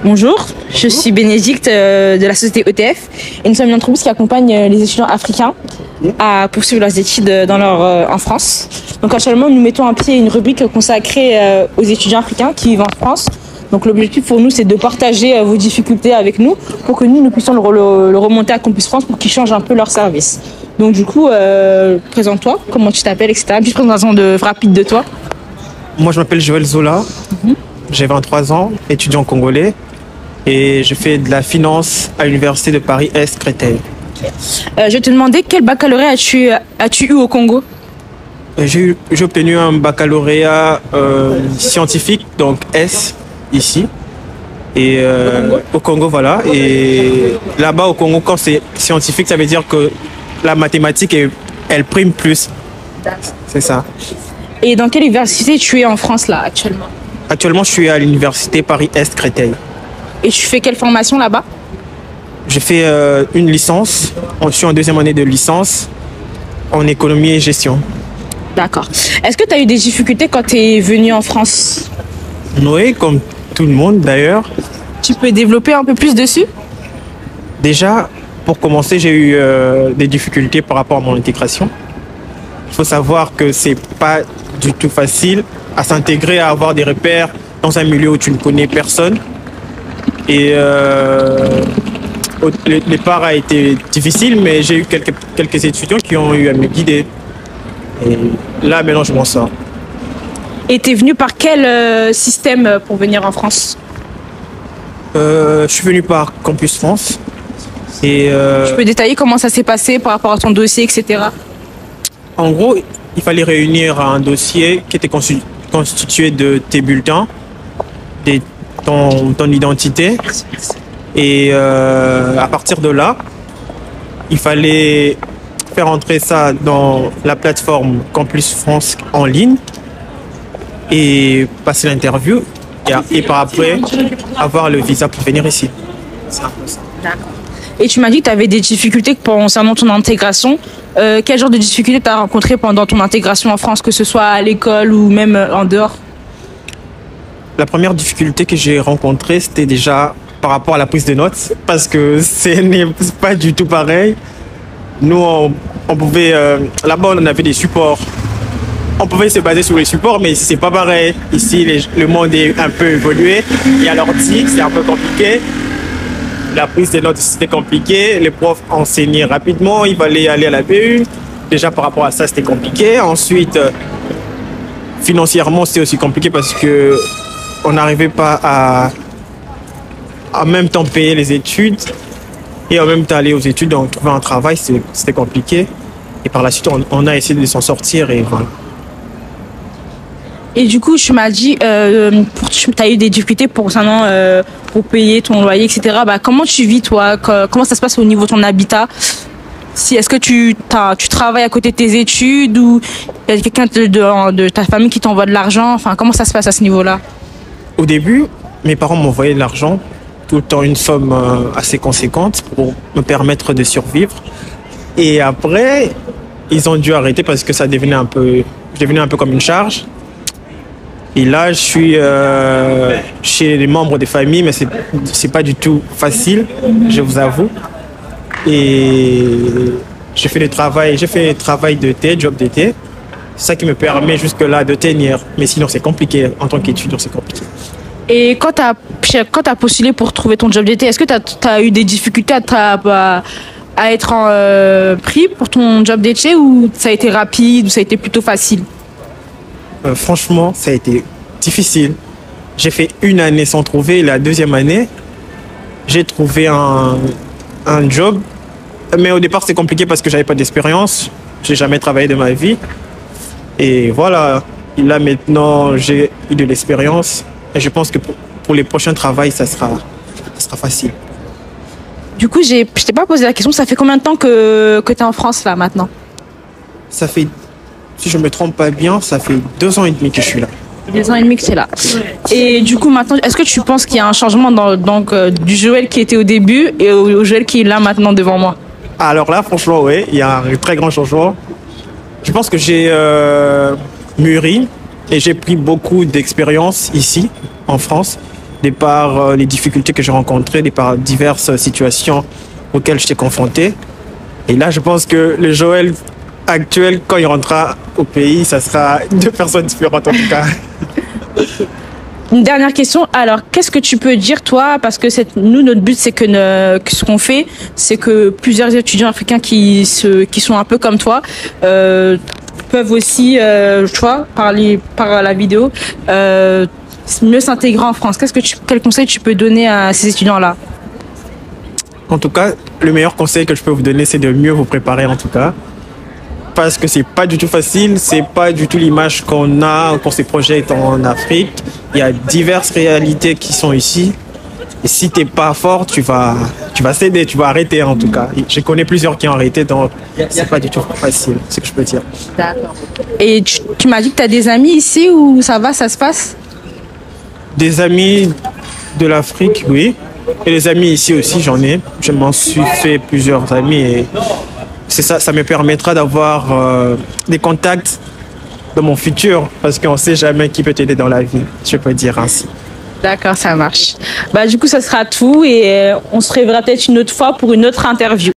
Bonjour, je suis Bénédicte de la société ETF et nous sommes une entreprise qui accompagne les étudiants africains à poursuivre leurs études en France. Donc actuellement, nous mettons à pied une rubrique consacrée aux étudiants africains qui vivent en France. Donc l'objectif pour nous, c'est de partager vos difficultés avec nous pour que nous puissions le remonter à Campus France pour qu'ils changent un peu leur service. Donc du coup, présente-toi, comment tu t'appelles, etc. Petite présentation rapide de toi. Moi, je m'appelle Joël Zola, j'ai 23 ans, étudiant congolais et je fais de la finance à l'Université de Paris-Est Créteil. Je te demandais quel baccalauréat as-tu eu au Congo? J'ai obtenu un baccalauréat scientifique, donc S, ici. Et au Congo, voilà. Et là-bas, au Congo, quand c'est scientifique, ça veut dire que la mathématique, elle prime plus. C'est ça. Et dans quelle université tu es en France, là, actuellement? Actuellement, je suis à l'Université Paris-Est Créteil. Et tu fais quelle formation là-bas? J'ai fait une licence. Je suis en deuxième année de licence en économie et gestion. D'accord. Est-ce que tu as eu des difficultés quand tu es venu en France? Oui, comme tout le monde d'ailleurs. Tu peux développer un peu plus dessus? Déjà, pour commencer, j'ai eu des difficultés par rapport à mon intégration. Il faut savoir que c'est pas du tout facile à s'intégrer, à avoir des repères dans un milieu où tu ne connais personne. Et le départ a été difficile, mais j'ai eu quelques étudiants qui ont eu à me guider. Et là, maintenant, je m'en sors. Et tu es venu par quel système pour venir en France? Je suis venu par Campus France. Et, tu peux détailler comment ça s'est passé par rapport à ton dossier, etc. En gros, il fallait réunir un dossier qui était constitué de tes bulletins, ton identité. Et à partir de là, il fallait faire entrer ça dans la plateforme Campus France en ligne et passer l'interview et par après avoir le visa pour venir ici. C'est un peu ça. D'accord. Et tu m'as dit que tu avais des difficultés concernant ton intégration. Quel genre de difficultés tu as rencontré pendant ton intégration en France, que ce soit à l'école ou même en dehors? La première difficulté que j'ai rencontrée, c'était déjà par rapport à la prise de notes, parce que ce n'est pas du tout pareil. Nous, on pouvait... là-bas, on avait des supports. On pouvait se baser sur les supports, mais ici, c'est pas pareil. Ici, le monde est un peu évolué. Il y a l'ordi, c'est un peu compliqué. La prise de notes, c'était compliqué. Les profs enseignaient rapidement. Il fallait aller à la BU. Déjà, par rapport à ça, c'était compliqué. Ensuite, financièrement, c'était aussi compliqué parce que on n'arrivait pas à en même temps payer les études et en même temps aller aux études. Donc, trouver un travail, c'était compliqué. Et par la suite, on a essayé de s'en sortir et voilà. Et du coup, tu m'as dit, tu as eu des difficultés pour payer ton loyer, etc. Bah, comment tu vis, toi? Comment ça se passe au niveau de ton habitat? Est-ce que tu travailles à côté de tes études ou il y a quelqu'un de ta famille qui t'envoie de l'argent? Enfin, comment ça se passe à ce niveau-là? Au début, mes parents m'envoyaient de l'argent, tout le temps une somme assez conséquente pour me permettre de survivre. Et après, ils ont dû arrêter parce que ça devenait un peu comme une charge. Et là, je suis chez les membres des familles, mais c'est pas du tout facile, je vous avoue. Et j'ai fait travail d'été, job d'été. C'est ça qui me permet jusque-là de tenir. Mais sinon, c'est compliqué. En tant qu'étudiant, c'est compliqué. Et quand tu as postulé pour trouver ton job d'été, est-ce que tu as eu des difficultés à être pris pour ton job d'été, ou ça a été rapide, ou ça a été plutôt facile? Franchement, ça a été difficile. J'ai fait une année sans trouver. La deuxième année, j'ai trouvé un job. Mais au départ, c'est compliqué parce que j'avais pas d'expérience. J'ai jamais travaillé de ma vie. Et voilà. Et là, maintenant, j'ai eu de l'expérience. Et je pense que pour les prochains travails, ça sera facile. Du coup, je t'ai pas posé la question. Ça fait combien de temps que tu es en France, là, maintenant? Ça fait, si je me trompe pas bien, ça fait 2 ans et demi que je suis là. 2 ans et demi que tu es là. Et du coup, maintenant, est-ce que tu penses qu'il y a un changement du Joël qui était au début et au Joël qui est là maintenant devant moi? Alors là, franchement, oui, il y a un très grand changement. Je pense que j'ai mûri et j'ai pris beaucoup d'expérience ici, en France. de par les difficultés que j'ai rencontrées, de par diverses situations auxquelles j'étais confronté. Et là, je pense que le Joël actuel, quand il rentrera au pays, ça sera deux personnes différentes en tout cas. Une dernière question. Alors, qu'est-ce que tu peux dire, toi, parce que nous, notre but, c'est que ce qu'on fait, c'est que plusieurs étudiants africains qui sont un peu comme toi peuvent aussi, tu vois, par la vidéo, mieux s'intégrer en France. Quel conseil tu peux donner à ces étudiants-là? En tout cas, le meilleur conseil que je peux vous donner, c'est de mieux vous préparer en tout cas. Parce que c'est pas du tout facile, c'est pas du tout l'image qu'on a quand ces projets sont en Afrique. Il y a diverses réalités qui sont ici. Et si t'es pas fort, tu vas céder, tu vas arrêter en tout cas. Je connais plusieurs qui ont arrêté, donc c'est pas du tout facile, c'est ce que je peux dire. D'accord. Et tu m'as dit que tu as des amis ici où ça va, ça se passe? Des amis de l'Afrique, oui. Et les amis ici aussi, j'en ai. Je m'en suis fait plusieurs amis et c'est ça me permettra d'avoir des contacts dans mon futur parce qu'on ne sait jamais qui peut t'aider dans la vie, je peux dire ainsi. D'accord, ça marche. Bah, du coup, ça sera tout et on se reverra peut-être une autre fois pour une autre interview.